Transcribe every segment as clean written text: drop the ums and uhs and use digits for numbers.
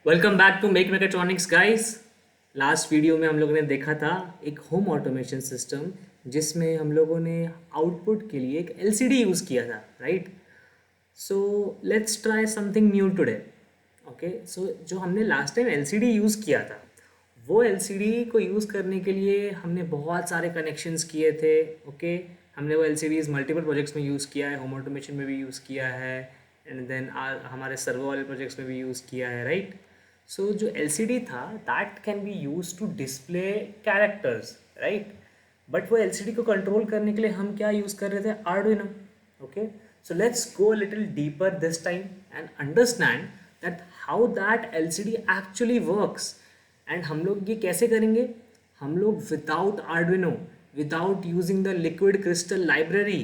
Welcome back to mech mechatronics guys. Last video में हम लोगों ने देखा था एक होम ऑटोमेशन सिस्टम जिसमें हम लोगों ने आउटपुट के लिए एक एलसीडी यूज़ किया था, right? So let's try something new today. Okay, so जो हमने लास्ट टाइम एलसीडी यूज़ किया था, वो एलसीडी को यूज़ करने के लिए हमने बहुत सारे कनेक्शंस किए थे। ओके, हमने वो एलसीडीज़ मल्टीपल प्रोजेक्ट्स में यूज़ किया है, होम ऑटोमेशन में भी यूज़ किया है, एंड देन हमारे सर्वो वाले प्रोजेक्ट्स में भी यूज़ किया है, राइट? सो जो एलसीडी था that can be use to display characters, right? But वो एलसीडी को कंट्रोल करने के लिए हम क्या यूज़ कर रहे थे? Arduino. Okay, so let's go a little deeper this time and understand that how that LCD actually works। and हम लोग ये कैसे करेंगे? हम लोग without Arduino, without using the liquid crystal library,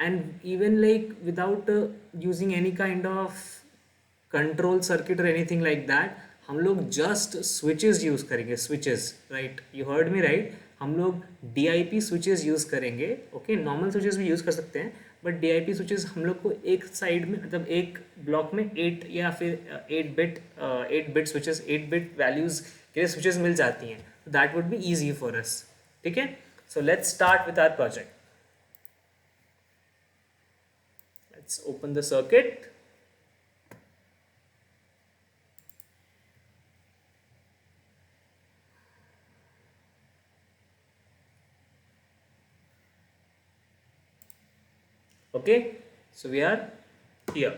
and even like without using any kind of control circuit or anything like that, हम लोग just switches use करेंगे। Switches, right? You heard me right. हम लोग DIP switches use करेंगे। Okay, normal switches भी use कर सकते हैं, बट DIP स्विचेस हम लोग को एक साइड में, मतलब एक ब्लॉक में 8 या फिर 8 बिट स्विचेस, 8 बिट वैल्यूज़ के लिए स्विचेस मिल जाती हैं। That would be easy for us. ठीक है, so let's start with our project. Let's open the circuit. Okay, so we are here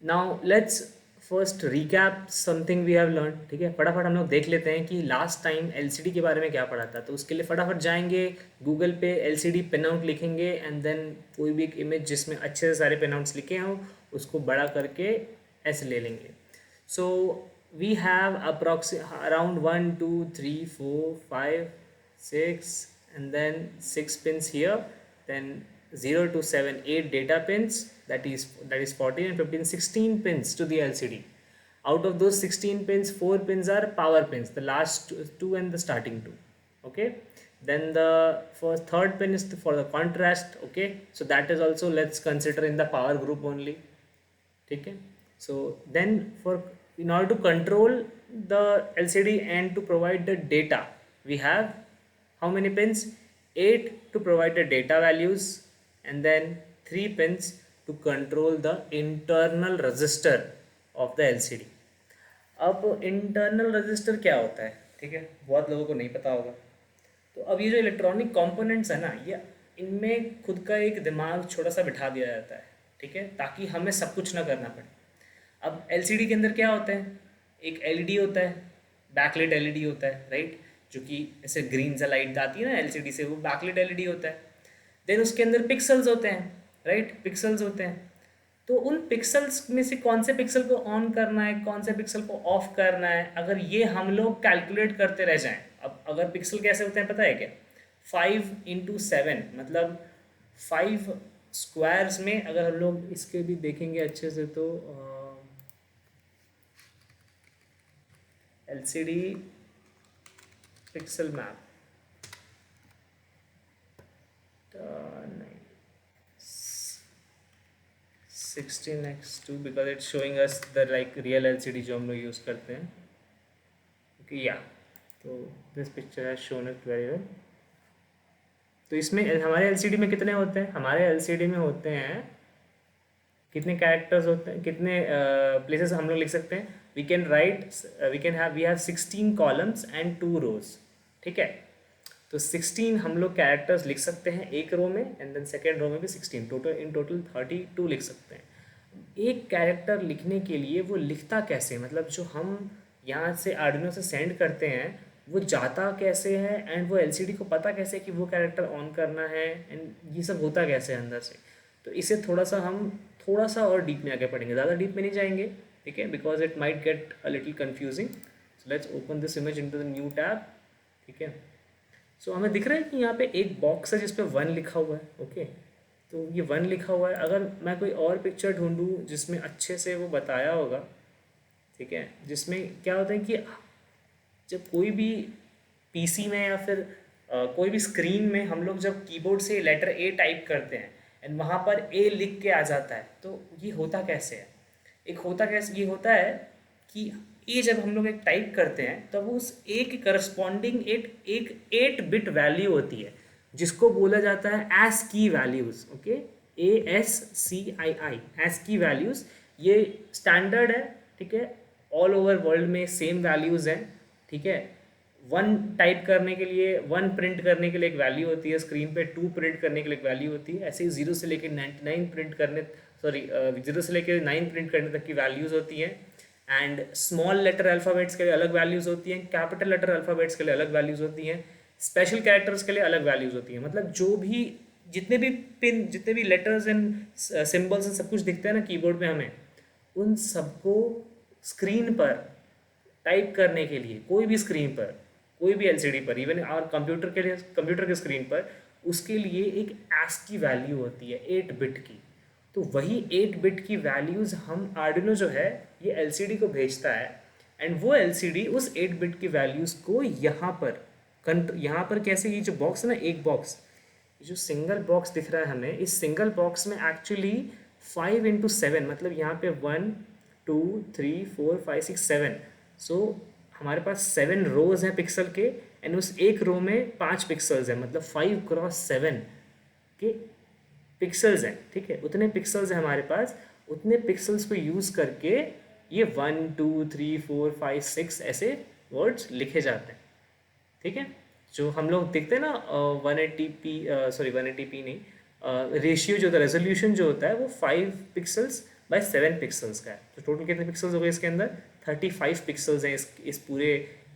now। Let's first recap something we have learned। ठीक है, फटाफट हम लोग देख लेते हैं कि लास्ट टाइम एलसीडी के बारे में क्या पढ़ा था। तो उसके लिए फटाफट जाएंगे गूगल पे, एलसीडी पिन आउट लिखेंगे, एंड देन कोई भी एक इमेज जिसमें अच्छे से सारे पिन आउट्स लिखे हों उसको बड़ा करके ऐसे ले लेंगे। So we have around 1 2 3 4 5 6 and then 6 pins here, then 0 to 7 8 data pins, that is 14 and 15 16 pins to the LCD. Out of those 16 pins, 4 pins are power pins, the last two and the starting two. Okay, then the first third pin is for the contrast. Okay, so that is also, let's consider in the power group only. ठीक है, so then for, in order to control the LCD and to provide the data, we have how many pins? 8 to provide the data values, and then 3 pins to control the internal resistor of the LCD। अब internal register क्या होता है? ठीक है, बहुत लोगों को नहीं पता होगा। तो अब ये जो इलेक्ट्रॉनिक कंपोनेंट्स है ना, ये इनमें खुद का एक दिमाग छोटा सा बिठा दिया जाता है, ठीक है, ताकि हमें सब कुछ ना करना पड़े। अब एलसीडी के अंदर क्या होता है? एक एलईडी होता है, बैकलाइट एलईडी होता है, राइट? जो कि ऐसे ग्रीन सा लाइट आती है ना एलसीडी से, वो बैकलाइट एलईडी होता है। देन उसके अंदर पिक्सल्स होते हैं, राइट? पिक्सल्स होते हैं। तो उन पिक्सल्स में से कौन से पिक्सल को ऑन करना है, कौन से पिक्सल को ऑफ करना है, अगर ये हम लोग कैलकुलेट करते रह जाएं। अब अगर पिक्सल कैसे होते हैं पता है क्या? 5 into 7, मतलब 5 स्क्वायर्स में, अगर हम लोग इसके भी देखेंगे अच्छे से तो LCD पिक्सल मैप नहीं, 16:2, because it's showing us the like real LCD जो हम लोग यूज़ करते हैं। ओके, या तो this picture has shown it very well. तो इसमें हमारे LCD में कितने होते हैं? हमारे LCD में होते हैं, कितने कैरेक्टर्स होते हैं, कितने प्लेसेस हम लोग लिख सकते हैं? वी हैव 16 कॉलम्स एंड 2 रोज। ठीक है, तो 16 हम लोग कैरेक्टर्स लिख सकते हैं एक रो में, एंड देन सेकेंड रो में भी 16, टोटल 32 लिख सकते हैं। एक कैरेक्टर लिखने के लिए वो लिखता कैसे, मतलब जो हम यहाँ से आर्डिनो से सेंड करते हैं वो जाता कैसे है, एंड वो एलसीडी को पता कैसे कि वो कैरेक्टर ऑन करना है, एंड ये सब होता कैसे है अंदर से। तो इसे थोड़ा सा और डीप में आगे पढ़ेंगे, ज़्यादा डीप में नहीं जाएंगे, ठीक है, because it might get a little confusing. So let's open this image in to the new tab. ठीक है, सो हमें दिख रहा है कि यहाँ पे एक बॉक्स है जिस पे 1 लिखा हुआ है। ओके, तो ये 1 लिखा हुआ है। अगर मैं कोई और पिक्चर ढूंढूँ जिसमें अच्छे से वो बताया होगा, ठीक है, जिसमें क्या होता है कि जब कोई भी पीसी में या फिर कोई भी स्क्रीन में हम लोग जब कीबोर्ड से लेटर ए टाइप करते हैं एंड वहाँ पर ए लिख के आ जाता है, तो ये होता कैसे है? एक होता कैसे ये होता है कि ए जब हम लोग एक टाइप करते हैं तब उस ए के करस्पॉन्डिंग एक 8 बिट वैल्यू होती है जिसको बोला जाता है एस की वैल्यूज। ओके, ASCII, एस की वैल्यूज। ये स्टैंडर्ड है, ठीक है, ऑल ओवर वर्ल्ड में सेम वैल्यूज हैं, ठीक है। वन टाइप करने के लिए, वन प्रिंट करने के लिए एक वैल्यू होती है स्क्रीन पे, टू प्रिंट करने के लिए एक वैल्यू होती है, ऐसे ही जीरो से लेकर 99 प्रिंट करने, सॉरी, जीरो से लेकर 9 प्रिंट करने तक की वैल्यूज होती हैं। एंड स्मॉल लेटर अल्फ़ाबेट्स के लिए अलग वैल्यूज़ होती हैं, कैपिटल लेटर अल्फ़ाबेट्स के लिए अलग वैल्यूज़ होती हैं, स्पेशल कैरेक्टर्स के लिए अलग वैल्यूज़ होती हैं। मतलब जो भी जितने भी लेटर्स एंड सिम्बल्स एंड सब कुछ दिखते हैं ना कीबोर्ड में हमें, उन सबको स्क्रीन पर टाइप करने के लिए, कोई भी स्क्रीन पर, कोई भी एलसीडी पर, इवन और कंप्यूटर के लिए, कंप्यूटर के स्क्रीन पर, उसके लिए एक एस की वैल्यू होती है 8 बिट की। तो वही 8 बिट की वैल्यूज़ हम आर्डिनो जो है ये एलसीडी को भेजता है, एंड वो एलसीडी उस 8 बिट की वैल्यूज़ को यहाँ पर कैसे, ये जो बॉक्स है ना, एक बॉक्स, जो सिंगल बॉक्स दिख रहा है हमें, इस सिंगल बॉक्स में एक्चुअली 5 into 7, मतलब यहाँ पे 1 2 3 4 5 6 7, सो हमारे पास 7 रोज हैं पिक्सल के, एंड उस एक रो में 5 पिक्सल्स हैं, मतलब 5x7 के पिक्सल्स हैं, ठीक है। उतने पिक्सल्स हैं हमारे पास, उतने पिक्सल्स को यूज़ करके ये 1 2 3 4 5 6 ऐसे वर्ड्स लिखे जाते हैं, ठीक है। जो हम लोग देखते हैं ना 180p, सॉरी 180p नहीं, रेशियो जो होता है, रेजोल्यूशन जो होता है वो 5 पिक्सल्स/7 पिक्सल्स का है। तो टोटल कितने पिक्सल्स हो गए इसके अंदर? 35 पिक्सल्स हैं इस पूरे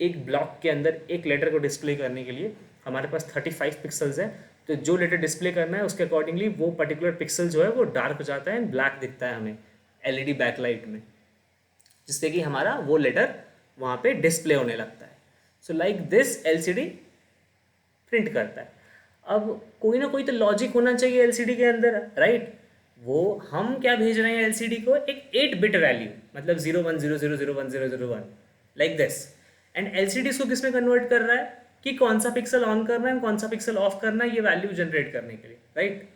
एक ब्लॉक के अंदर। एक लेटर को डिस्प्ले करने के लिए हमारे पास 35 पिक्सल्स है। तो जो लेटर डिस्प्ले करना है उसके अकॉर्डिंगली वो पर्टिकुलर पिक्सल जो है वो डार्क हो जाता है एंड ब्लैक दिखता है हमें एलईडी बैकलाइट में, जिससे कि हमारा वो लेटर वहाँ पे डिस्प्ले होने लगता है। So like this LCD print करता है। अब कोई ना कोई तो लॉजिक होना चाहिए एलसीडी के अंदर, राइट। वो हम क्या भेज रहे हैं एलसीडी को? एक 8 बिट वैल्यू, मतलब 01000101, लाइक दिस। एंड एलसीडी इसको किस में कन्वर्ट कर रहा है कि कौन सा पिक्सल ऑन करना है, कौन सा पिक्सल ऑफ करना है, ये वैल्यू जनरेट करने के लिए, राइट।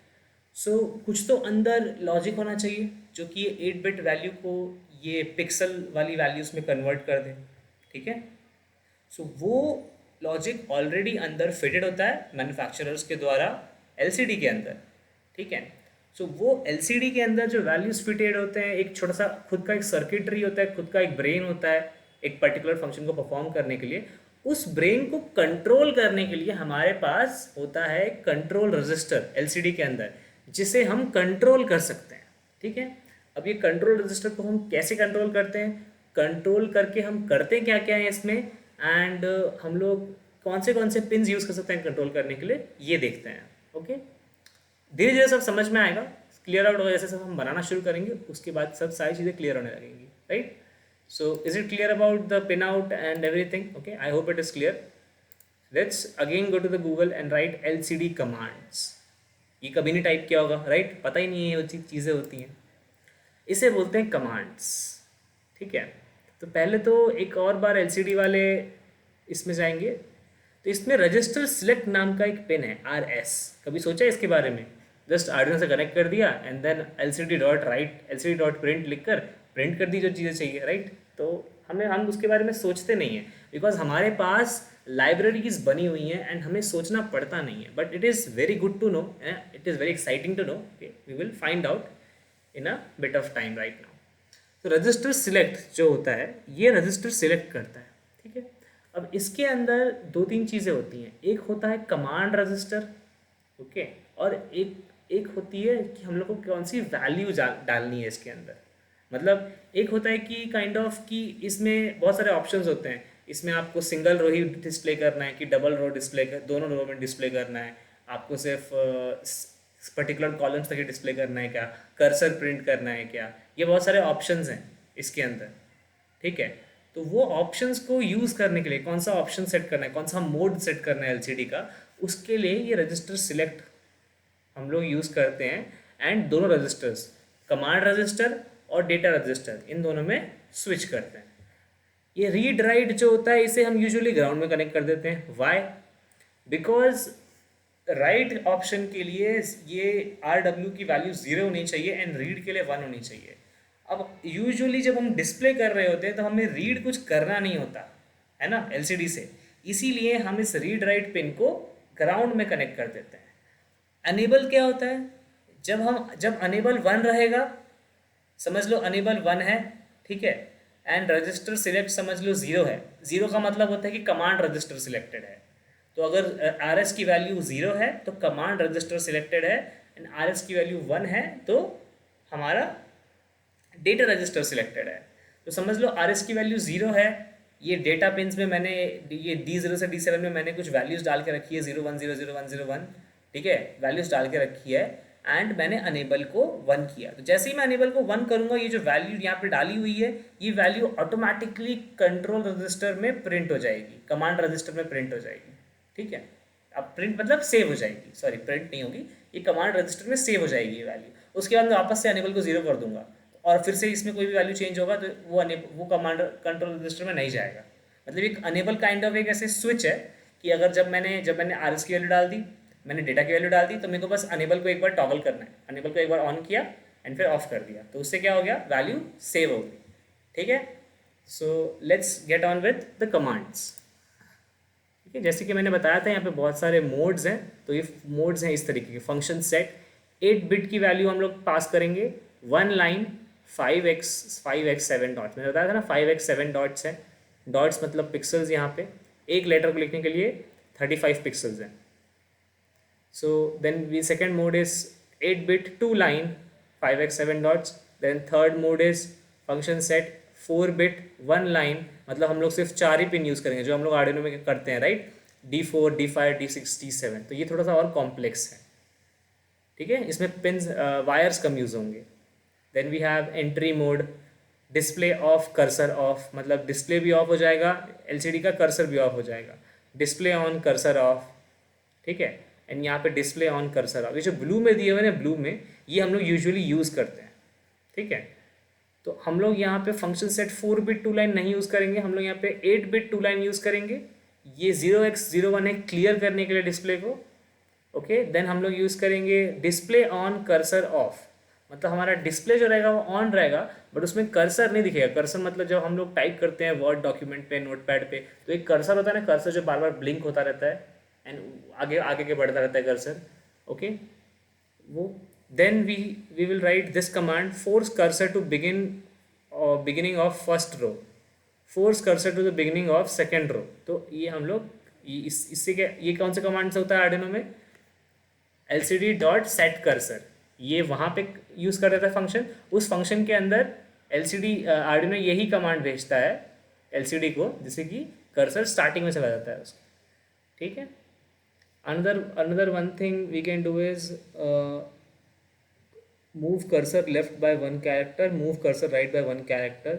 सो कुछ तो अंदर लॉजिक होना चाहिए जो कि ये 8 बिट वैल्यू को ये पिक्सल वाली वैल्यूज में कन्वर्ट कर दे, ठीक है। सो वो लॉजिक ऑलरेडी अंदर फिटेड होता है मैन्युफैक्चरर्स के द्वारा एलसीडी के अंदर, ठीक है। सो वो एलसीडी के अंदर जो वैल्यूज फिटेड होते हैं, एक छोटा सा खुद का एक सर्किटरी होता है, खुद का एक ब्रेन होता है एक पर्टिकुलर फंक्शन को परफॉर्म करने के लिए। उस ब्रेन को कंट्रोल करने के लिए हमारे पास होता है कंट्रोल रजिस्टर एलसीडी के अंदर, जिसे हम कंट्रोल कर सकते हैं, ठीक है। अब ये कंट्रोल रजिस्टर को हम कैसे कंट्रोल करते हैं, कंट्रोल करके हम करते क्या क्या है इसमें, एंड हम लोग कौन से पिन्स यूज़ कर सकते हैं कंट्रोल करने के लिए, ये देखते हैं। ओके, धीरे धीरे सब समझ में आएगा, क्लियर आउट होगा जैसे सब हम बनाना शुरू करेंगे, उसके बाद सब सारी चीज़ें क्लियर होने लगेंगी, right. So is it clear about the pin out and everything? Okay, I hope it is clear. Let's again go to the Google and write LCD commands. ये कभी नहीं टाइप किया होगा, राइट, पता ही नहीं है ये चीज़ें होती हैं। इसे बोलते हैं कमांड्स, ठीक है। तो पहले तो एक और बार एलसीडी वाले इसमें जाएंगे, तो इसमें रजिस्टर सिलेक्ट नाम का एक पिन है RS। कभी सोचा है इसके बारे में? जस्ट आर्डिनो से कनेक्ट कर दिया एंड देन LCD.write LCD.print लिख कर प्रिंट कर दी जो चीज़ें चाहिए, राइट। तो हम उसके बारे में सोचते नहीं हैं बिकॉज हमारे पास लाइब्रेरीज बनी हुई हैं एंड हमें सोचना पड़ता नहीं है। But it is very good to know, it is very exciting to know, we will find out in a bit of time right now. तो रजिस्टर सिलेक्ट जो होता है ये रजिस्टर सिलेक्ट करता है, ठीक है। अब इसके अंदर दो तीन चीज़ें होती हैं, एक होता है कमांड रजिस्टर, ओके, और एक होती है कि हम लोग को कौन सी वैल्यू डालनी है इसके अंदर। मतलब एक होता है कि काइंड ऑफ कि इसमें बहुत सारे ऑप्शंस होते हैं, इसमें आपको सिंगल रो ही डिस्प्ले करना है कि डबल रो डिस्प्ले कर, दोनों रो में डिस्प्ले करना है, आपको सिर्फ पर्टिकुलर कॉलम्स तक ही डिस्प्ले करना है क्या, कर्सर प्रिंट करना है क्या, ये बहुत सारे ऑप्शंस हैं इसके अंदर, ठीक है। तो वो ऑप्शंस को यूज़ करने के लिए कौन सा ऑप्शन सेट करना है, कौन सा मोड सेट करना है एलसीडी का, उसके लिए ये रजिस्टर सिलेक्ट हम लोग यूज़ करते हैं। एंड दोनों रजिस्टर्स, कमांड रजिस्टर और डेटा रजिस्टर, इन दोनों में स्विच करते हैं। ये रीड राइट जो होता है इसे हम यूजुअली ग्राउंड में कनेक्ट कर देते हैं। वाई? बिकॉज राइट ऑप्शन के लिए ये RW की वैल्यू 0 होनी चाहिए एंड रीड के लिए 1 होनी चाहिए। अब यूजुअली जब हम डिस्प्ले कर रहे होते हैं तो हमें रीड कुछ करना नहीं होता है ना एलसीडी से, इसीलिए हम इस रीड राइट पिन को ग्राउंड में कनेक्ट कर देते हैं। अनेबल क्या होता है, जब अनेबल 1 रहेगा, समझ लो अनेबल 1 है, ठीक है, एंड रजिस्टर सिलेक्ट समझ लो 0 है। 0 का मतलब होता है कि कमांड रजिस्टर सिलेक्टेड है। तो अगर आर एस की वैल्यू 0 है तो कमांड रजिस्टर सिलेक्टेड है, एंड आर एस की वैल्यू 1 है तो हमारा डेटा रजिस्टर सिलेक्टेड है। तो समझ लो आर एस की वैल्यू 0 है, ये डेटा पिन्स में मैंने ये D0 से D7 में मैंने कुछ वैल्यूज़ डाल के रखी है, 01000101, ठीक है, वैल्यूज़ डाल के रखी है, एंड मैंने अनेबल को 1 किया। तो जैसे ही मैं अनेबल को 1 करूँगा, ये जो वैल्यू यहाँ पे डाली हुई है, ये वैल्यू ऑटोमेटिकली कंट्रोल रजिस्टर में प्रिंट हो जाएगी, कमांड रजिस्टर में प्रिंट हो जाएगी, ठीक है। अब प्रिंट मतलब सेव हो जाएगी, सॉरी प्रिंट नहीं होगी, ये कमांड रजिस्टर में सेव हो जाएगी ये वैल्यू। उसके बाद मैं वापस से अनेबल को 0 कर दूंगा, और फिर से इसमें कोई भी वैल्यू चेंज होगा तो वो कमांड कंट्रोल रजिस्टर में नहीं जाएगा। मतलब एक अनेबल काइंड ऑफ एक ऐसे स्विच है कि अगर जब मैंने आर एस की वैल्यू डाल दी, मैंने डेटा की वैल्यू डाल दी, तो मेरे को बस अनेबल को एक बार टॉगल करना है, अनेबल को एक बार ऑन किया एंड फिर ऑफ कर दिया, तो उससे क्या हो गया, वैल्यू सेव हो गई, ठीक है। So let's get on with the commands, ठीक है। जैसे कि मैंने बताया था यहाँ पे बहुत सारे मोड्स हैं, तो ये मोड्स हैं इस तरीके के, फंक्शन सेट 8 बिट की वैल्यू हम लोग पास करेंगे, 1 लाइन 5x7 डॉट्स, मैंने बताया था ना 5x7 डॉट्स हैं, डॉट्स मतलब पिक्सल्स, यहाँ पे एक लेटर को लिखने के लिए 35 पिक्सल्स हैं। So then we second mode is 8 bit 2 line 5x7 dots, then third mode is function set 4 bit 1 line, मतलब हम लोग सिर्फ 4 ही पिन यूज़ करेंगे जो हम लोग आर्डिनो में करते हैं, right, D4 D5 D6 D7, तो ये थोड़ा सा और कॉम्प्लेक्स है, ठीक है, इसमें पिन्स वायर्स कम यूज़ होंगे। Then we have entry mode, display off cursor off, मतलब डिस्प्ले भी ऑफ हो जाएगा, एलसीडी का कर्सर भी ऑफ हो जाएगा, डिस्प्ले ऑन कर्सर ऑफ, ठीक है, एंड यहाँ पे डिस्प्ले ऑन कर्सर ऑफ, ये जो ब्लू में दिए हुए हैं ब्लू में, ये हम लोग यूजुअली यूज़ करते हैं, ठीक है। तो हम लोग यहाँ पे फंक्शन सेट 4 बिट 2 लाइन नहीं यूज़ करेंगे, हम लोग यहाँ पे 8 बिट 2 लाइन यूज़ करेंगे, ये 0x01 है क्लियर करने के लिए डिस्प्ले को, ओके। देन हम लोग यूज़ करेंगे डिस्प्ले ऑन कर्सर ऑफ, मतलब हमारा डिस्प्ले जो रहेगा वो ऑन रहेगा बट उसमें कर्सर नहीं दिखेगा। कर्सर मतलब जब हम लोग टाइप करते हैं वर्ड डॉक्यूमेंट पे, नोटपैड पे, तो एक कर्सर होता है ना, कर्सर जो बार बार ब्लिंक होता रहता है एंड आगे आगे के बढ़ता रहता है कर्सर, ओके, वो। Then we will write this command, force cursor to beginning of first row, force cursor to the beginning of second row. तो ये हम लोग इससे क्या, ये कौन सा कमांड से होता है आर्डिनो में, LCD.setCursor, ये वहाँ पे यूज़ कर रहा था फंक्शन, उस फंक्शन के अंदर LCD आर्डिनो यही कमांड भेजता है LCD को, जिससे कि कर्सर स्टार्टिंग में चला जाता है उसका, ठीक है। Another one thing we can do is move cursor left by 1 character, move cursor right by 1 character,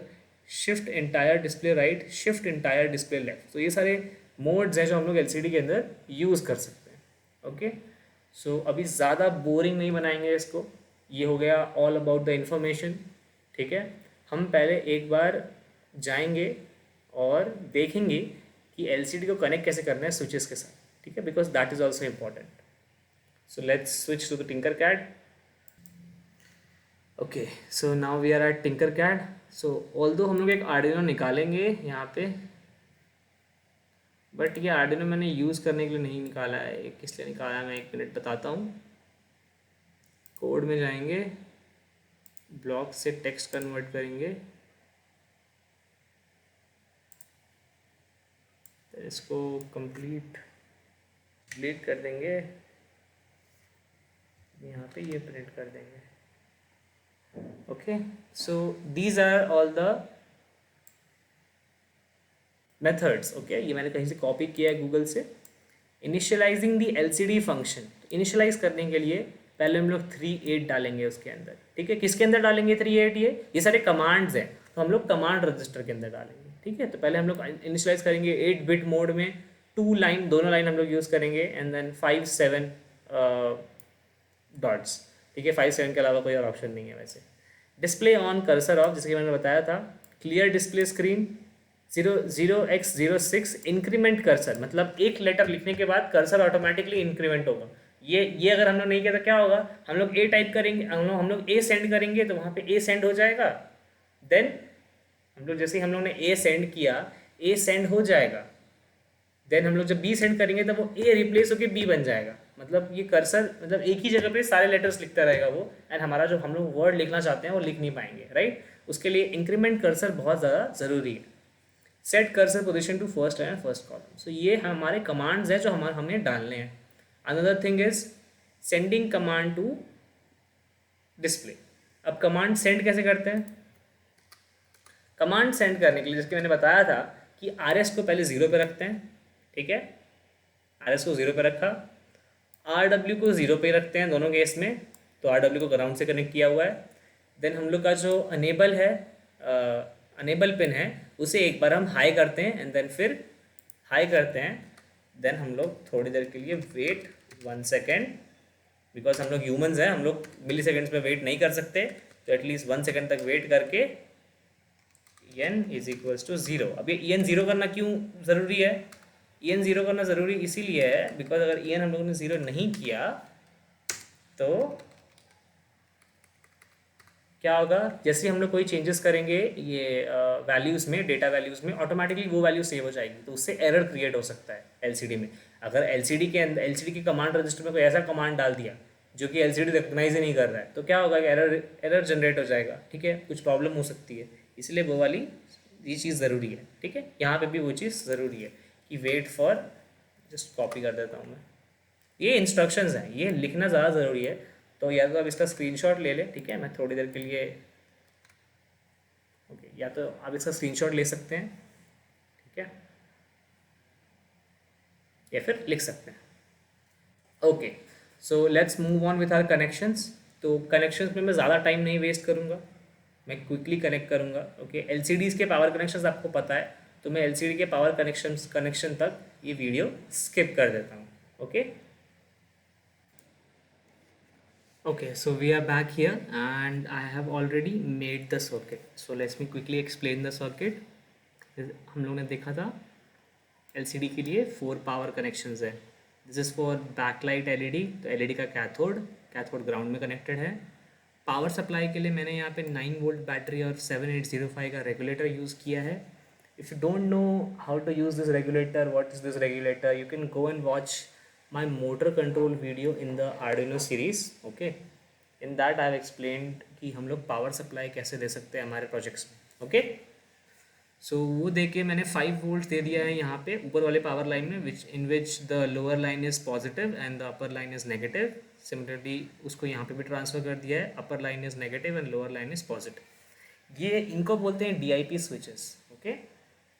shift entire display right, shift entire display left. तो ये सारे मोड्स हैं जो हम लोग LCD के अंदर यूज़ कर सकते हैं, ओके। सो अभी ज़्यादा बोरिंग नहीं बनाएंगे इसको, ये हो गया ऑल अबाउट द इंफॉर्मेशन, ठीक है। हम पहले एक बार जाएंगे और देखेंगे कि LCD को कनेक्ट कैसे करना है स्विचेस के साथ, ठीक है, because that is also important. So let's switch to the Tinkercad. Okay, so now we are at Tinkercad. So although हम लोग एक आर्डिनो निकालेंगे यहाँ पे, बट ये आर्डिनो मैंने यूज़ करने के लिए नहीं निकाला है, ये किस लिए निकाला है मैं 1 मिनट बताता हूँ। कोड में जाएंगे, ब्लॉक से टेक्स्ट कन्वर्ट करेंगे, तो इसको कंप्लीट डिलीट कर देंगे, यहाँ पे ये प्रिंट कर देंगे, okay. So these are all the methods, okay, ये मैंने कहीं से कॉपी किया है गूगल से। Initializing the LCD function, initialize करने के लिए पहले हम लोग 3.8 डालेंगे उसके अंदर, ठीक है। किसके अंदर डालेंगे 3.8, ये सारे कमांड्स हैं, तो हम लोग कमांड रजिस्टर के अंदर डालेंगे, ठीक है। तो पहले हम लोग इनिशियलाइज करेंगे 8 बिट मोड में, 2 लाइन, दोनों लाइन हम लोग यूज़ करेंगे, एंड देन 5-7 डॉट्स, ठीक है। 5-7 के अलावा कोई और ऑप्शन नहीं है वैसे। डिस्प्ले ऑन कर्सर ऑफ, जैसे कि मैंने बताया था, clear display screen, 0x06 increment cursor, मतलब एक लेटर लिखने के बाद कर्सर ऑटोमेटिकली इंक्रीमेंट होगा। ये अगर हम लोग नहीं किया तो क्या होगा, हम लोग A टाइप करेंगे, हम लोग A सेंड करेंगे तो वहाँ पे A सेंड हो जाएगा, देन हम लोग जैसे ही हम लोग ने ए सेंड किया, ए सेंड हो जाएगा, देन हम लोग जब बी सेंड करेंगे तब वो ए रिप्लेस होकर बी बन जाएगा। मतलब ये कर्सर मतलब एक ही जगह पे सारे लेटर्स लिखता रहेगा वो, एंड हमारा जो हम लोग वर्ड लिखना चाहते हैं वो लिख नहीं पाएंगे, राइट। उसके लिए इंक्रीमेंट कर्सर बहुत ज़्यादा ज़रूरी है। Set cursor position to first and first column, so ये हमारे कमांड्स हैं जो हमें डालने हैं। Another thing is sending command to display. अब कमांड सेंड कैसे करते हैं? कमांड सेंड करने के लिए जैसे मैंने बताया था कि आर एस को पहले ज़ीरो पे रखते हैं, ठीक है, आर एस को ज़ीरो पे रखा, आर डब्ल्यू को ज़ीरो पे रखते हैं दोनों केस में, तो आर डब्ल्यू को ग्राउंड से कनेक्ट किया हुआ है। देन हम लोग का जो अनेबल है, अनेबल पिन है, उसे एक बार हम हाई करते हैं एंड देन फिर हाई करते हैं। देन हम लोग थोड़ी देर के लिए वेट 1 सेकेंड, बिकॉज हम लोग ह्यूमंस हैं, हम लोग मिली सेकेंड्स में वेट नहीं कर सकते, तो एटलीस्ट 1 सेकेंड तक वेट करके N is equals to zero. अब ये एन ज़ीरो करना क्यों ज़रूरी है? एन ज़ीरो करना ज़रूरी इसीलिए है बिकॉज अगर एन हम लोगों ने ज़ीरो नहीं किया तो क्या होगा, जैसे हम लोग कोई चेंजेस करेंगे ये वैल्यूज़ में, डेटा वैल्यूज़ में, ऑटोमेटिकली वो वैल्यू सेव हो जाएगी, तो उससे एरर क्रिएट हो सकता है एलसीडी में। अगर एलसीडी के अंदर एलसीडी के कमांड रजिस्टर में कोई ऐसा कमांड डाल दिया जो कि एलसीडी रिकग्नाइज ही नहीं कर रहा है, तो क्या होगा कि एरर जनरेट हो जाएगा, ठीक है, कुछ प्रॉब्लम हो सकती है। इसलिए वो वाली ये चीज़ ज़रूरी है, ठीक है। यहाँ पे भी वो चीज़ ज़रूरी है कि वेट फॉर, जस्ट कॉपी कर देता हूँ मैं, ये इंस्ट्रक्शंस हैं, ये लिखना ज़्यादा ज़रूरी है। तो या तो आप इसका स्क्रीनशॉट ले लें, ठीक है, मैं थोड़ी देर के लिए, ओके, या तो आप इसका स्क्रीनशॉट ले सकते हैं, ठीक है, या फिर लिख सकते हैं। Okay, so let's move on with our connections. तो कनेक्शंस में मैं ज़्यादा टाइम नहीं वेस्ट करूँगा, मैं क्विकली कनेक्ट करूँगा। ओके, एलसीडीज़ के पावर कनेक्शंस आपको पता है, तो मैं एलसीडी के पावर कनेक्शन तक ये वीडियो स्किप कर देता हूँ। Okay, okay, so we are back here and I have already made the circuit, so let me quickly explain the circuit। हम लोग ने देखा था LCD के लिए 4 पावर कनेक्शंस है। This is for backlight LED, तो LED का कैथोड ग्राउंड में कनेक्टेड है। पावर सप्लाई के लिए मैंने यहाँ पे 9 वोल्ट बैटरी और 7805 का रेगुलेटर यूज़ किया है। If you don't know how to use this regulator, what is this regulator, you can go and watch my motor control video in the Arduino series। okay, in that I have explained कि हम लोग power supply कैसे दे सकते हैं हमारे projects में। Okay, सो वो दे के मैंने 5 वोल्ट दे दिया है यहाँ पे ऊपर वाले पावर लाइन में, which the lower line is positive and the upper line is negative. Similarly उसको यहाँ पे भी ट्रांसफ़र कर दिया है, अपर line is negative and lower line is positive. ये इनको बोलते हैं DIP स्विचेस। ओके,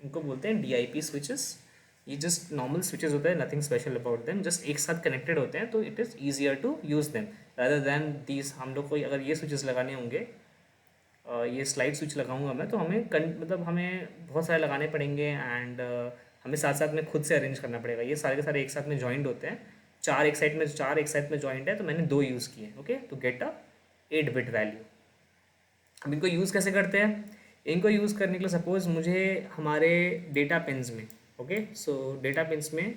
इनको बोलते हैं DIP स्विचेस। ये जस्ट नॉर्मल स्विचेस होते हैं, nothing special about them, just एक साथ कनेक्टेड होते हैं, तो it is easier to use them rather than these. हम लोग को अगर ये स्विचेस लगाने होंगे, ये स्लाइड स्विच लगाऊंगा मैं, तो मतलब हमें बहुत सारे लगाने पड़ेंगे एंड हमें साथ साथ में खुद से अरेंज करना पड़ेगा। ये सारे के सारे एक साथ में जॉइंट होते हैं, चार एक साइड में जॉइंट है, तो मैंने 2 यूज़ किए। ओके, तो गेट अ 8 बिट वैल्यू। अब इनको यूज़ कैसे करते हैं? इनको यूज़ करने के लिए सपोज़ मुझे हमारे डेटा पिन्स में, ओके, सो डेटा पिन्स में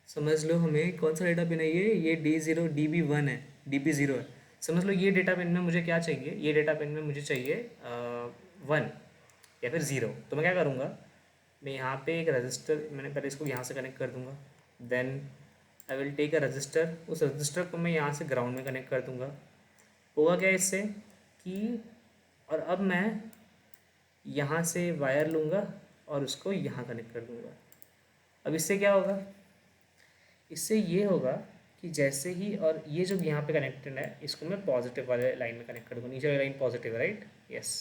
समझ लो हमें कौन सा डेटा पिन है, ये D0 DB1 है, DB0 है। समझ लो ये डेटा पिन में मुझे क्या चाहिए, ये डेटा पिन में मुझे चाहिए 1 या फिर 0। तो मैं क्या करूँगा, मैं यहाँ पे एक रजिस्टर, मैंने पहले इसको यहाँ से कनेक्ट कर दूँगा, then I will take a register, उस रजिस्टर को मैं यहाँ से ग्राउंड में कनेक्ट कर दूँगा। होगा क्या इससे कि, और अब मैं यहाँ से वायर लूँगा और उसको यहाँ कनेक्ट कर दूँगा। अब इससे क्या होगा, इससे ये होगा कि जैसे ही, और ये जो यहाँ पे कनेक्टेड है इसको मैं पॉजिटिव वाले लाइन में कनेक्ट कर दूँगा, नीचे वाली लाइन पॉजिटिव है, राइट, यस।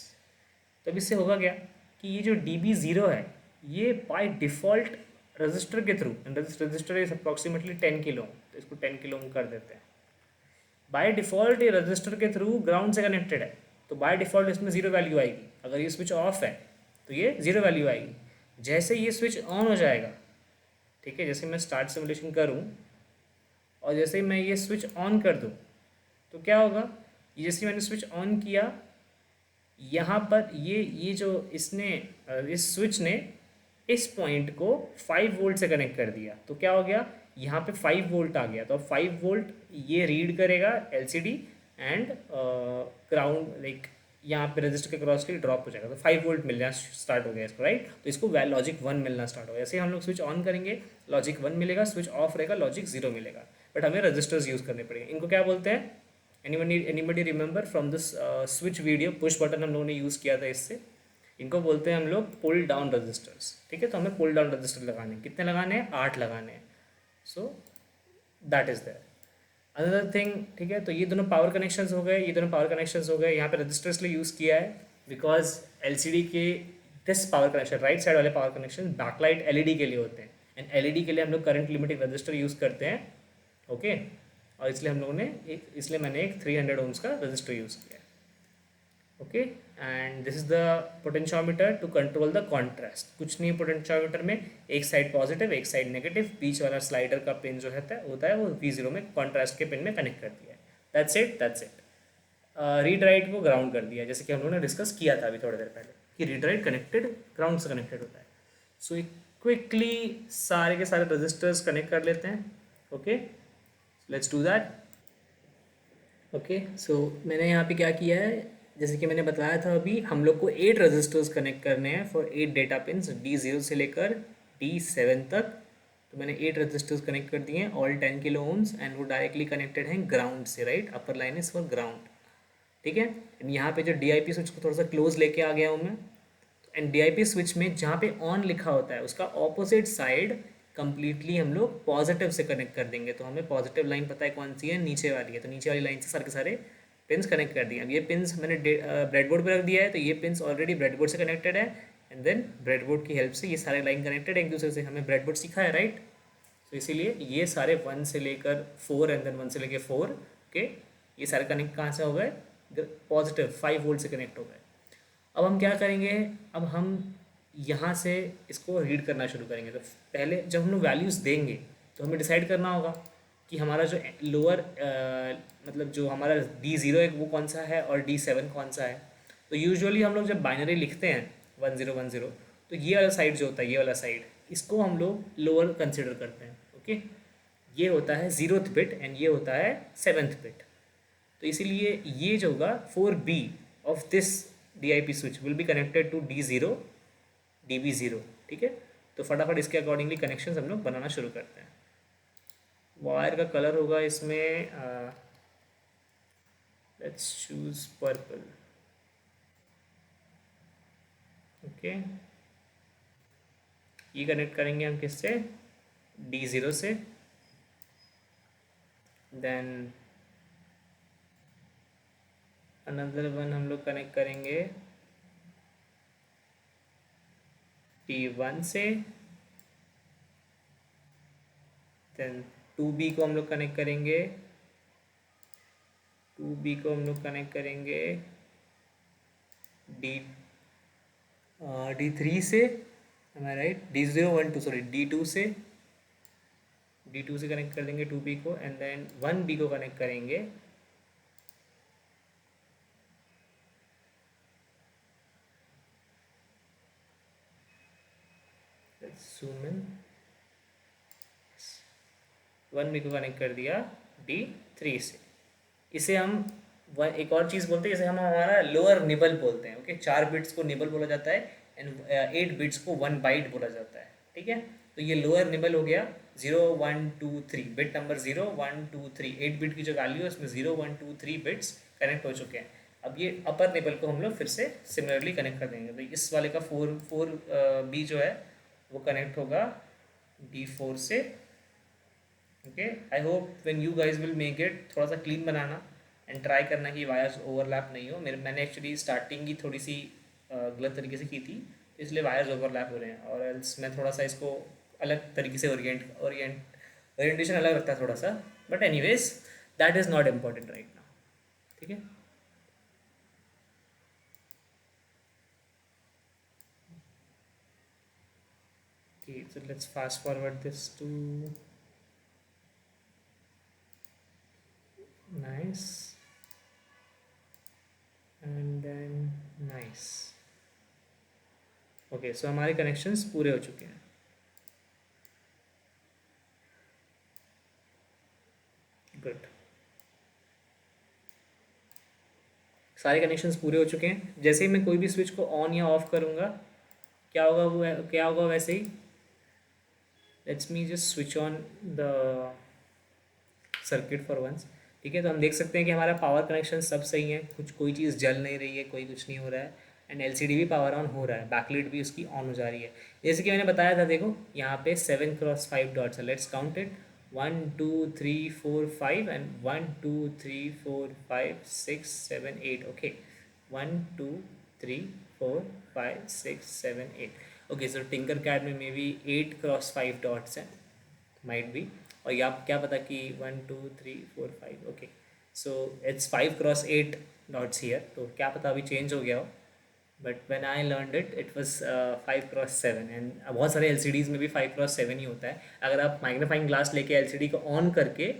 तो अब इससे होगा क्या कि ये जो DB0 है ये बाय डिफ़ॉल्ट रजिस्टर के through, register is approximately 10 kilo, तो इसको 10 किलो कर देते हैं। बाय डिफ़ॉल्ट ये रजिस्टर के थ्रू ग्राउंड से कनेक्टेड है, तो बाय डिफ़ॉल्ट इसमें 0 वैल्यू आएगी। अगर ये स्विच ऑफ है तो ये 0 वैल्यू आएगी। जैसे ये स्विच ऑन हो जाएगा, ठीक है, जैसे मैं स्टार्ट सिमुलेशन करूँ और जैसे ही मैं ये स्विच ऑन कर दूँ तो क्या होगा, जैसे मैंने स्विच ऑन किया, यहाँ पर ये जो इसने इस स्विच ने इस पॉइंट को 5 वोल्ट से कनेक्ट कर दिया, तो क्या हो गया, यहाँ पे 5 वोल्ट आ गया। तो अब 5 वोल्ट ये रीड करेगा LCD एंड ग्राउंड, लाइक यहाँ पे रजिस्टर के क्रॉस के लिए ड्रॉप हो जाएगा, तो 5 वोल्ट मिलना स्टार्ट हो गया इसको, राइट। तो इसको लॉजिक 1 मिलना स्टार्ट हो गया। जैसे हम लोग स्विच ऑन करेंगे लॉजिक 1 मिलेगा, स्विच ऑफ रहेगा लॉजिक 0 मिलेगा। बट हमें रजिस्टर्स यूज़ करने पड़ेंगे। इनको क्या बोलते हैं? Anybody remember from this switch video? Push button हम लोगों ने यूज़ किया था इससे। इनको बोलते हैं हम लोग पुल डाउन रजिस्टर्स, ठीक है। तो हमें पुल डाउन रजिस्टर लगाने हैं। कितने लगाने हैं? 8 लगाने हैं। So that is that another thing, ठीक है। तो ये दोनों पावर कनेक्शंस हो गए, ये दोनों पावर कनेक्शंस हो गए। यहाँ पे रजिस्टर्स लिए यूज़ किया है बिकॉज एलसीडी के this power connection, right side वाले पावर कनेक्शन बैकलाइट एलईडी के लिए होते हैं, एंड एलईडी के लिए हम लोग करंट लिमिटिंग रजिस्टर यूज़ करते हैं, ओके। और इसलिए हम लोगों ने इसलिए मैंने एक 300 ओम्स का रजिस्टर यूज़ किया है, okay. And this is the potentiometer to control the contrast. कुछ नहीं पोटेंशियोमीटर में, एक साइड पॉजिटिव एक साइड नेगेटिव, बीच वाला स्लाइडर का पिन जो होता है वो V0 में कॉन्ट्रास्ट के पिन में कनेक्ट कर दिया है। That's it. रीड राइट को ग्राउंड कर दिया, जैसे कि हम लोगों ने डिस्कस किया था अभी थोड़ी देर पहले कि रीड राइट कनेक्टेड ग्राउंड से कनेक्टेड होता है। सो क्विकली सारे के सारे रजिस्टर्स कनेक्ट कर लेते हैं, okay. Let's do that. Okay, so मैंने यहाँ पे क्या किया है, जैसे कि मैंने बताया था अभी, हम लोग को 8 रजिस्टर्स कनेक्ट करने हैं फॉर 8 डेटा पिन्स, D0 से लेकर D7 तक। तो मैंने 8 रजिस्टर्स कनेक्ट कर दिए हैं, ऑल 10 किलो ओम्स, एंड वो डायरेक्टली कनेक्टेड हैं ग्राउंड से, right. Upper line is for ground, ठीक है। यहाँ पे जो DIP स्विच को थोड़ा सा क्लोज लेके आ गया हूँ मैं। एंड DIP स्विच में जहाँ पे ऑन लिखा होता है उसका ऑपोजिट साइड कंप्लीटली हम लोग पॉजिटिव से कनेक्ट कर देंगे। तो हमें पॉजिटिव लाइन पता है कौन सी है, नीचे वाली है। तो नीचे वाली लाइन से सारे के सारे पिन्स कनेक्ट कर दिए। अब ये पिन्स मैंने ब्रेडबोर्ड पर रख दिया है, तो ये पिन्स ऑलरेडी ब्रेडबोर्ड से कनेक्टेड है, एंड देन ब्रेडबोर्ड की हेल्प से ये सारे लाइन कनेक्टेड है एक दूसरे से। हमें ब्रेडबोर्ड सीखा है, राइट। तो इसीलिए ये सारे 1 से लेकर 4 एंड देन 1 से लेकर 4, ओके, ये सारे कनेक्ट कहाँ से हो गए? पॉजिटिव 5 वोल्ट से कनेक्ट हो गए। अब हम क्या करेंगे, अब हम यहाँ से इसको रीड करना शुरू करेंगे। तो पहले जब हम लोग वैल्यूज़ देंगे तो हमें डिसाइड करना होगा कि हमारा जो लोअर मतलब जो हमारा D0 है वो कौन सा है और D7 कौन सा है। तो यूजुअली हम लोग जब बाइनरी लिखते हैं 1010, तो ये वाला साइड जो होता है, ये वाला साइड, इसको हम लोग लोअर कंसिडर करते हैं, ओके। ये होता है 0th बिट एंड ये होता है 7th बिट। तो इसीलिए ये जो होगा 4B of this DIP switch will be connected to D0 DB0, ठीक है। तो फटाफट इसके अकॉर्डिंगली कनेक्शन हम लोग बनाना शुरू करते हैं। वायर का कलर होगा इसमें, लेट्स चूज पर्पल, ओके। ये कनेक्ट करेंगे हम किससे? D0 से। देन अनदर वन हम लोग कनेक्ट करेंगे T1 से। देन 2B को हम लोग कनेक्ट करेंगे, 2B को हम लोग कनेक्ट करेंगे D3 से, am I right? D012 sorry D2 से, D2 से कनेक्ट कर देंगे 2B को, एंड देन 1B को कनेक्ट करेंगे zoom in, 1B को कनेक्ट कर दिया D3 से। इसे हम एक और चीज़ बोलते हैं, जैसे हम हमारा लोअर निबल बोलते हैं, ओके। 4 बिट्स को निबल बोला जाता है एंड 8 बिट्स को 1 बाइट बोला जाता है, ठीक है। तो ये लोअर निबल हो गया 0 1 2 3, बिट नंबर 0 1 2 3, 8 बिट की जो वैल्यू है उसमें 0 1 2 3 बिट्स कनेक्ट हो चुके हैं। अब ये अपर निबल को हम लोग फिर से सिमिलरली कनेक्ट कर देंगे। तो इस वाले का 4B जो है वो कनेक्ट होगा D4 से, okay. I hope when you guys will make it, थोड़ा सा क्लीन बनाना एंड ट्राई करना कि वायर्स ओवरलैप नहीं हो। मैंने एक्चुअली स्टार्टिंग ही थोड़ी सी गलत तरीके से की थी, तो इसलिए वायर्स ओवरलैप हो रहे हैं। और एल्स मैं थोड़ा सा इसको अलग तरीके से ओरिएंटेशन अलग रखता है थोड़ा सा, but anyways that is not important right now, ठीक है। Okay, so let's fast forward this to nice and then nice, okay. So हमारे कनेक्शंस पूरे हो चुके हैं, गुड। सारे कनेक्शंस पूरे हो चुके हैं। जैसे ही मैं कोई भी स्विच को ऑन या ऑफ करूँगा, क्या होगा, वो क्या होगा वैसे ही। Let's me just switch on the circuit for once. ठीक है, तो हम देख सकते हैं कि हमारा पावर कनेक्शन सब सही है, कुछ कोई चीज़ जल नहीं रही है, कोई कुछ नहीं हो रहा है, एंड एलसीडी भी पावर ऑन हो रहा है, बैकलाइट भी उसकी ऑन हो जा रही है। जैसे कि मैंने बताया था, देखो यहाँ पे 7x5 डॉट्स है। Let's count it, 1 2 3 4 5 and 1 2 3 4 5 6 7 8। Okay, 1 2 3 4 5 6 7 8। Okay, so Tinkercad में मे बी 8x5 डॉट्स हैं, माइट बी। और या क्या पता कि 1 2 3 4 5। Okay, so it's 5x8 dots here, तो क्या पता अभी चेंज हो गया हो, but when I learned it it was 5x7। And बहुत सारे एलसीडीज़ में भी 5x7 ही होता है। अगर आप मैग्नीफाइंग ग्लास लेके एलसीडी को ऑन करके,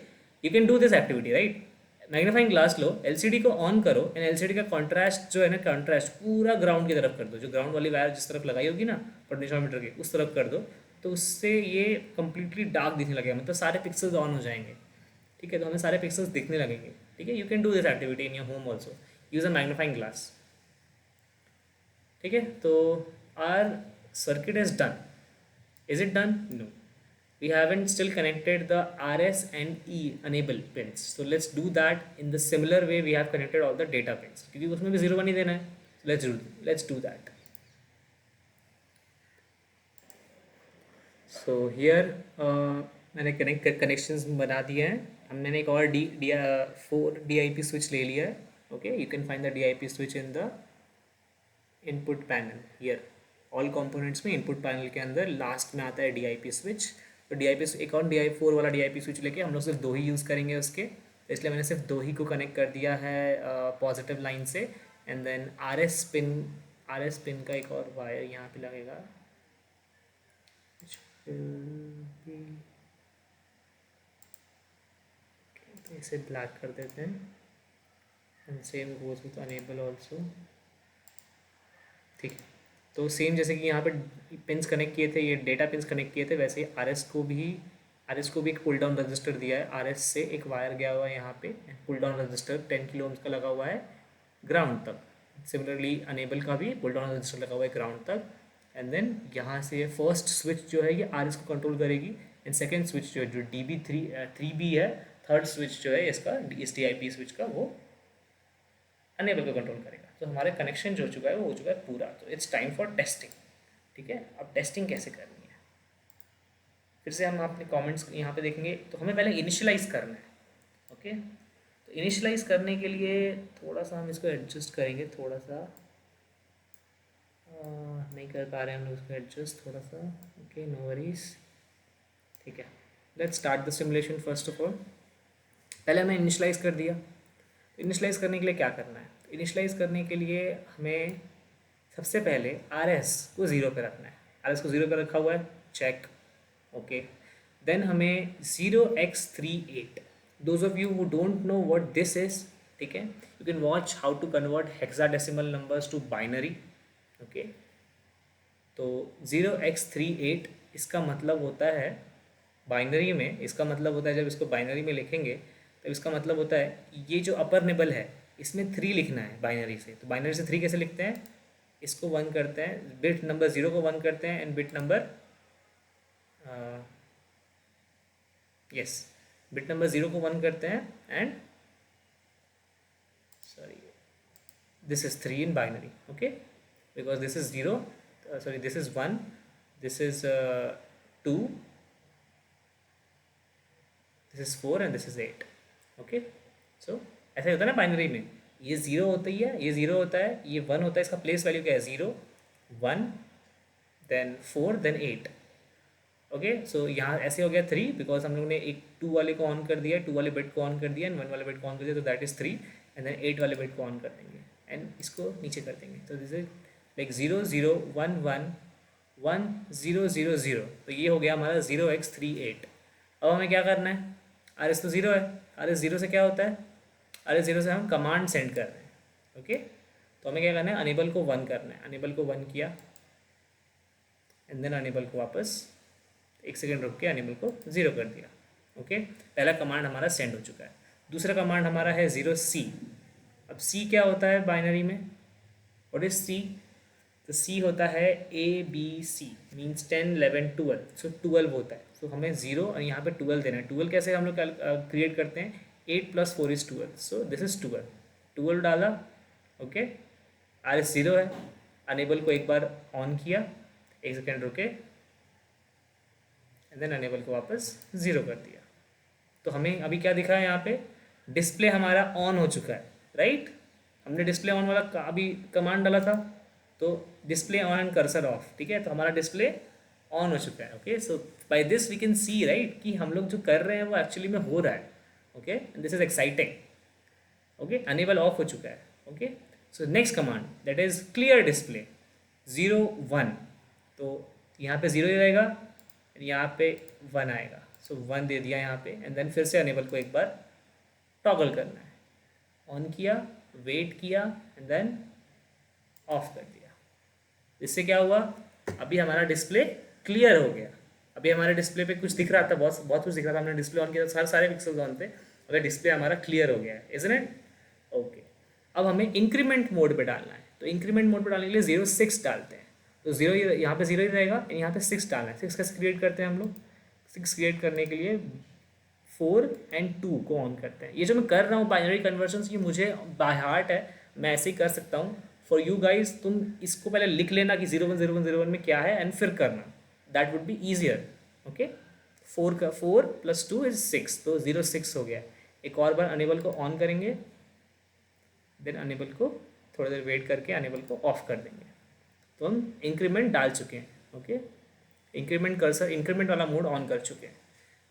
you can do this activity right. Magnifying glass low, LCD को ऑन करो, एंड एलसीडी का कॉन्ट्रास्ट जो है ना, कॉन्ट्रास्ट पूरा ग्राउंड की तरफ कर दो, जो ग्राउंड वाली वायर जिस तरफ लगाई होगी ना पोटेंशियोमीटर की, उस तरफ कर दो, तो उससे ये कम्प्लीटली डार्क दिखने लगेगा, मतलब सारे पिक्सल्स ऑन हो जाएंगे। ठीक है, तो हमें सारे पिक्सल्स दिखने लगेंगे। ठीक है, you can do this activity in your home also, use a magnifying glass. ठीक है, तो our circuit is done. Is it done? No, we haven't still connected the RS and E enable pins, so let's do that in the similar way we have connected all the data pins, क्योंकि उसमें भी 0 1 ही देना है। Let's do that. So here मैंने connections बना दिए हैं। हमने एक और डी 4 DIP स्विच ले लिया है। Okay, you can find the DIP switch in the input panel here. All components में इनपुट पैनल के अंदर लास्ट में आता है DIP स्विच। तो DIP एक और DI4 वाला DIP स्विच लेके हम लोग सिर्फ 2 ही यूज़ करेंगे उसके, तो इसलिए मैंने सिर्फ 2 ही को कनेक्ट कर दिया है पॉजिटिव लाइन से। एंड देन RS पिन का एक और वायर यहाँ पे लगेगा, तो इसे ब्लैक कर देते हैं। And same goes with enable also. ठीक है, तो सेम जैसे कि यहाँ पे पिंस कनेक्ट किए थे, ये डेटा पिंस कनेक्ट किए थे, वैसे ही आर एस को भी एक पुल डाउन रजिस्टर दिया है। आर एस से एक वायर गया हुआ है यहाँ पे, pull down register 10 kilo ohms का लगा हुआ है ग्राउंड तक। सिमिलरली अनेबल का भी पुल डाउन रजिस्टर लगा हुआ है ग्राउंड तक। एंड देन यहाँ से फर्स्ट स्विच जो है ये आर एस को कंट्रोल करेगी, एंड सेकेंड स्विच जो है जो DB3B है, थर्ड स्विच जो है इसका इस DIP स्विच का, वो अनेबल को कंट्रोल करेगा। तो हमारे कनेक्शन जो हो चुका है वो हो चुका है पूरा। तो इट्स टाइम फॉर टेस्टिंग। ठीक है, अब टेस्टिंग कैसे करनी है, फिर से हम अपने कमेंट्स यहाँ पे देखेंगे। तो हमें पहले इनिशियलाइज करना है। ओके, तो इनिशियलाइज करने के लिए थोड़ा सा हम इसको एडजस्ट करेंगे, थोड़ा सा नहीं कर पा रहे हैं हम लोग इसको एडजस्ट थोड़ा सा। Okay, no worries. ठीक है, let's start the simulation. First of all पहले हमें इनिशियलाइज कर दिया। इनिशियलाइज करने के लिए क्या करना है? इनिशियलाइज करने के लिए हमें सबसे पहले RS को 0 पे रखना है। RS को 0 पे रखा हुआ है, चेक। ओके, देन हमें 0x38, those of you who don't know what this is, ठीक है, you can watch how to convert hexadecimal numbers to binary. Okay, तो 0x38 इसका मतलब होता है बाइनरी में, इसका मतलब होता है जब इसको बाइनरी में लिखेंगे तब इसका मतलब होता है ये जो अपर निबल है इसमें 3 लिखना है बाइनरी से। तो बाइनरी से 3 कैसे लिखते हैं? इसको 1 करते हैं, बिट नंबर 0 को 1 करते हैं, and bit number bit number 0 को 1 करते हैं, and sorry this is 3 in binary. Okay, because this is 0, this is 1, this is 2, this is 4 and this is 8. Okay, so ऐसा होता है ना बाइनरी में, ये 0 होता ही है, ये 0 होता है, ये 1 होता है, इसका प्लेस वैल्यू क्या है? 0 1 देन 4 देन 8। ओके, सो यहाँ ऐसे हो गया 3, बिकॉज हम लोग ने एक 2 वाले को ऑन कर दिया, 2 वाले बिट को ऑन कर दिया, एंड 1 वाले बिट को ऑन कर दिया, तो दैट इज 3, एंड देन 8 वाले बिट को ऑन कर देंगे एंड इसको नीचे कर देंगे। तो दिस इज लाइक 0 0 1 1 1 0 0 0। तो ये हो गया हमारा 0x38। अब हमें क्या करना है? RS तो 0 है, RS 0 से क्या होता है? RS 0 से हम कमांड सेंड कर रहे हैं। ओके, तो हमें क्या करना है? अनेबल को 1 करना है। अनेबल को 1 किया, एंड देन अनेबल को वापस 1 सेकेंड रुक के अनेबल को 0 कर दिया। ओके, पहला कमांड हमारा सेंड हो चुका है। दूसरा कमांड हमारा है 0C। अब सी क्या होता है बाइनरी में, व्हाट इज सी? तो सी होता है ABC, मीन्स 10 11 12, सो 12 होता है। सो हमें 0 और यहाँ पे 12 देना है। 12 कैसे हम लोग क्रिएट करते हैं? 8 + 4 = 12, सो दिस इज 12। 12 डाला, ओके। RS 0 है, अनेबल को एक बार ऑन किया, एक सेकेंड रुके, एंड देन अनेबल को वापस 0 कर दिया। तो हमें अभी क्या दिखा है यहाँ पे? डिस्प्ले हमारा ऑन हो चुका है, राइट। हमने डिस्प्ले ऑन वाला अभी कमांड डाला था, तो display on and cursor off, ठीक है। तो हमारा डिस्प्ले ऑन हो चुका है, okay. So by this we can see, right, कि हम लोग जो कर रहे हैं वो एक्चुअली में हो रहा है, okay. This is exciting, okay. Enable off हो चुका है, okay. So next command that is clear display 0 1। तो यहाँ पे 0 ही रहेगा, यहाँ पे 1 आएगा, सो 1 दे दिया यहाँ पे, एंड देन फिर से अनेबल को एक बार टॉगल करना है। ऑन किया, वेट किया, एंड देन ऑफ कर दिया। इससे क्या हुआ? अभी हमारा डिस्प्ले क्लियर हो गया। अभी हमारे डिस्प्ले पे कुछ दिख रहा था, बहुत बहुत कुछ दिख रहा था, हमने डिस्प्ले ऑन किया तो सारे पिक्सल्स ऑन थे, अगर डिस्प्ले हमारा क्लियर हो गया है, इजंट इट? ओके। अब हमें इंक्रीमेंट मोड पे डालना है, तो इंक्रीमेंट मोड पे डालने के लिए 0 6 डालते हैं। तो 0 यहाँ पे 0 ही रहेगा, यहाँ पे 6 डालना है। 6 कैसे क्रिएट करते हैं हम लोग? 6 क्रिएट करने के लिए 4 और 2 को ऑन करते हैं। ये जो मैं कर रहा हूँ बाइनरी कन्वर्जन्स, ये मुझे बाय हार्ट है, मैं ऐसे ही कर सकता हूँ। फॉर यू गाइज, तुम इसको पहले लिख लेना कि 010101 में क्या है, एंड फिर करना, that would be easier, okay. 4 + 2 = 6, तो 0 6 हो गया। एक और बार अनेबल को ऑन करेंगे, देन अनेबल को थोड़ी देर वेट करके अनेबल को ऑफ कर देंगे। तो हम इंक्रीमेंट डाल चुके हैं, ओके। इंक्रीमेंट कर्सर, इंक्रीमेंट वाला मोड ऑन कर चुके हैं।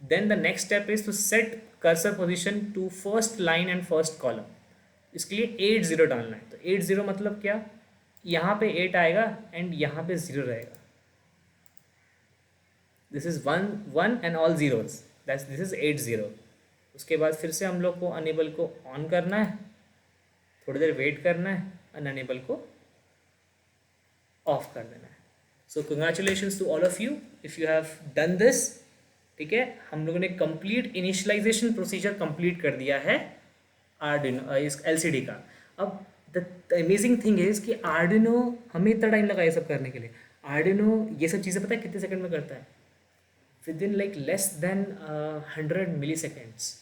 Then the next step is to set cursor position to first line and first column. इसके लिए 8 0 डालना है। तो 8 0 मतलब क्या? यहाँ पे 8 आएगा एंड यहाँ पे 0 रहेगा। This is 1 1 and all zeros, this is 8 0। उसके बाद फिर से हम लोग को अनेबल को ऑन करना है, थोड़ी देर वेट करना है, एंड अनेबल को ऑफ कर देना है। So congratulations to all of you if you have done this, ठीक है। हम लोगों ने कंप्लीट इनिशियलाइजेशन प्रोसीजर कंप्लीट कर दिया है आर्डिनो इस एलसीडी का। अब द अमेजिंग थिंग इज कि आर्डिनो, हमें इतना टाइम लगा ये सब करने के लिए। आर्डिनो ये सब चीज़ें पता है कितने सेकंड में करता है? Within like less than 100 milliseconds.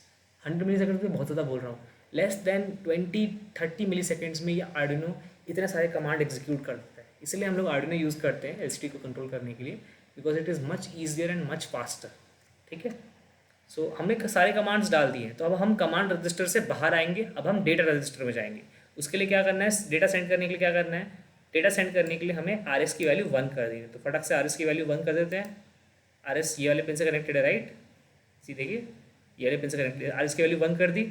100 millisecond में बहुत ज़्यादा बोल रहा हूँ, लेस देन 20-30 मिली सेकेंड्स में ये आर्डिनो इतने सारे कमांड एग्जीक्यूट कर देता है। इसलिए हम लोग आर्डिनो यूज़ करते हैं एलसीडी को कंट्रोल करने के लिए, because it is much easier and much faster, ठीक है। सो हमने सारे कमांड्स डाल दिए हैं। तो अब हम कमांड रजिस्टर से बाहर आएंगे, अब हम डेटा रजिस्टर में जाएंगे। उसके लिए क्या करना है? डेटा सेंड करने के लिए क्या करना है? डेटा सेंड करने के लिए हमें RS की वैल्यू 1 कर दी है। तो फटाक से RS की वैल्यू 1 कर देते हैं। RS ये वाले पिन से कनेक्टेड है, राइट। सी देखिए, ये वाले पिन से कनेक्टेड है। RS की वैल्यू 1 कर दी।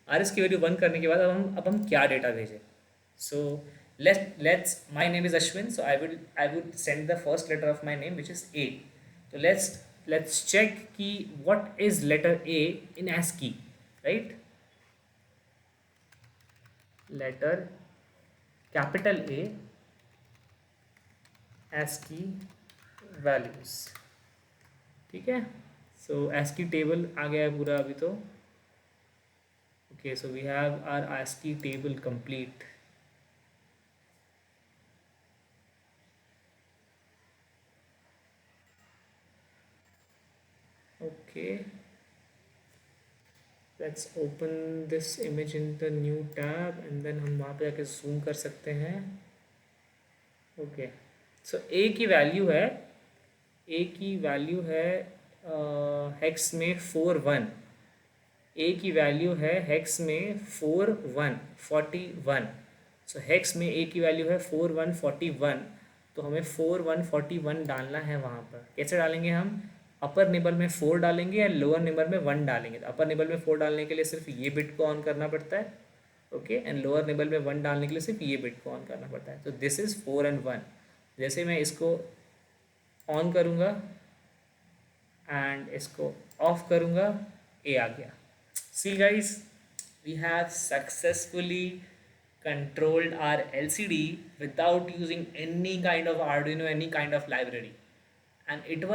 RS की वैल्यू 1 करने के बाद अब हम क्या डेटा भेजें? सो let's my name is Ashwin, so I would send the first letter of my name, which is A. So let's check ki what is letter A in ASCII, right? Letter capital A ASCII values, ठीक है। so ASCII table आ गया है पूरा अभी तो। okay, so we have our ASCII table complete. okay, let's open this image in the new tab and then हम वहाँ पे जाके zoom कर सकते हैं। ओके, सो ए की वैल्यू है, ए की वैल्यू है हेक्स में 41। ए की वैल्यू है हेक्स में 4141। सो हेक्स में ए की वैल्यू है 4141। तो हमें 4141 डालना है वहाँ पर। कैसे डालेंगे हम? अपर निबल में 4 डालेंगे या लोअर निबल में 1 डालेंगे। तो अपर निबल में 4 डालने के लिए सिर्फ ये बिट को ऑन करना पड़ता है, ओके। एंड लोअर निबल में 1 डालने के लिए सिर्फ ये बिट को ऑन करना पड़ता है। तो दिस इज़ 4 and 1। जैसे मैं इसको ऑन करूँगा एंड इसको ऑफ करूँगा, ए आ गया। See guys, we have successfully controlled our LCD without using any kind of Arduino, any kind of library. And it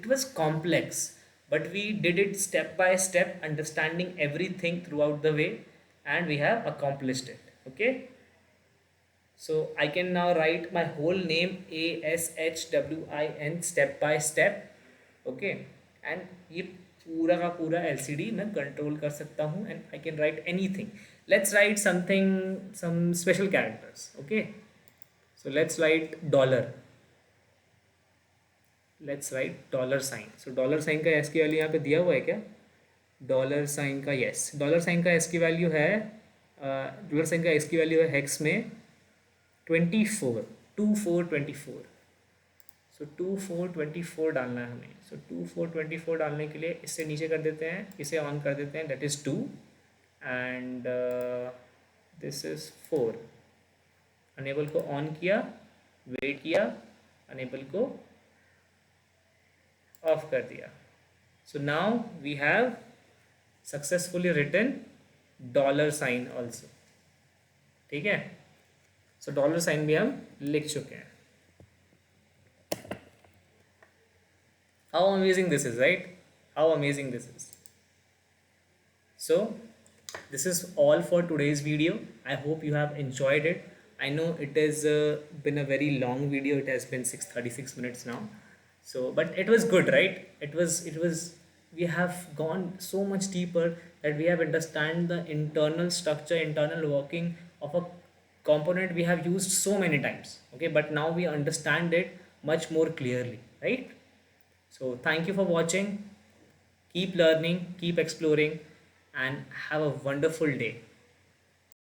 was complex, but we did it step by step, understanding everything throughout the way, and we have accomplished it. Okay, so I can now write my whole name ASHWIN step by step. Okay, and ये पूरा का पूरा LCD मैं control कर सकता हूँ and I can write anything. Let's write something, some special characters. Okay, so let's write dollar. Let's write dollar sign. So dollar sign का S की वैल्यू यहाँ पे दिया हुआ है क्या? डॉलर साइन का यस, डॉलर साइन का एस की वैल्यू है, डॉलर साइन का एस की वैल्यू है हेक्स में 24, 2424। सो 2424 डालना है हमें। सो 2424 डालने के लिए इससे नीचे कर देते हैं, इसे ऑन कर देते हैं, that is 2 and this is 4। Enable को ऑन किया, वेट किया, अनेबल को ऑफ कर दिया। So now we have successfully written dollar sign also. ठीक है, सो डॉलर साइन भी हम लिख चुके हैं। How amazing this is, right? How amazing this is. So this is all for today's video. I hope you have enjoyed it. I know it has been a very long video. It has been 6:36 minutes now. So but it was good, right? It was we have gone so much deeper that we have understand the internal structure, internal working of a component we have used so many times. Okay, but now we understand it much more clearly, right? So thank you for watching. Keep learning, keep exploring, and have a wonderful day.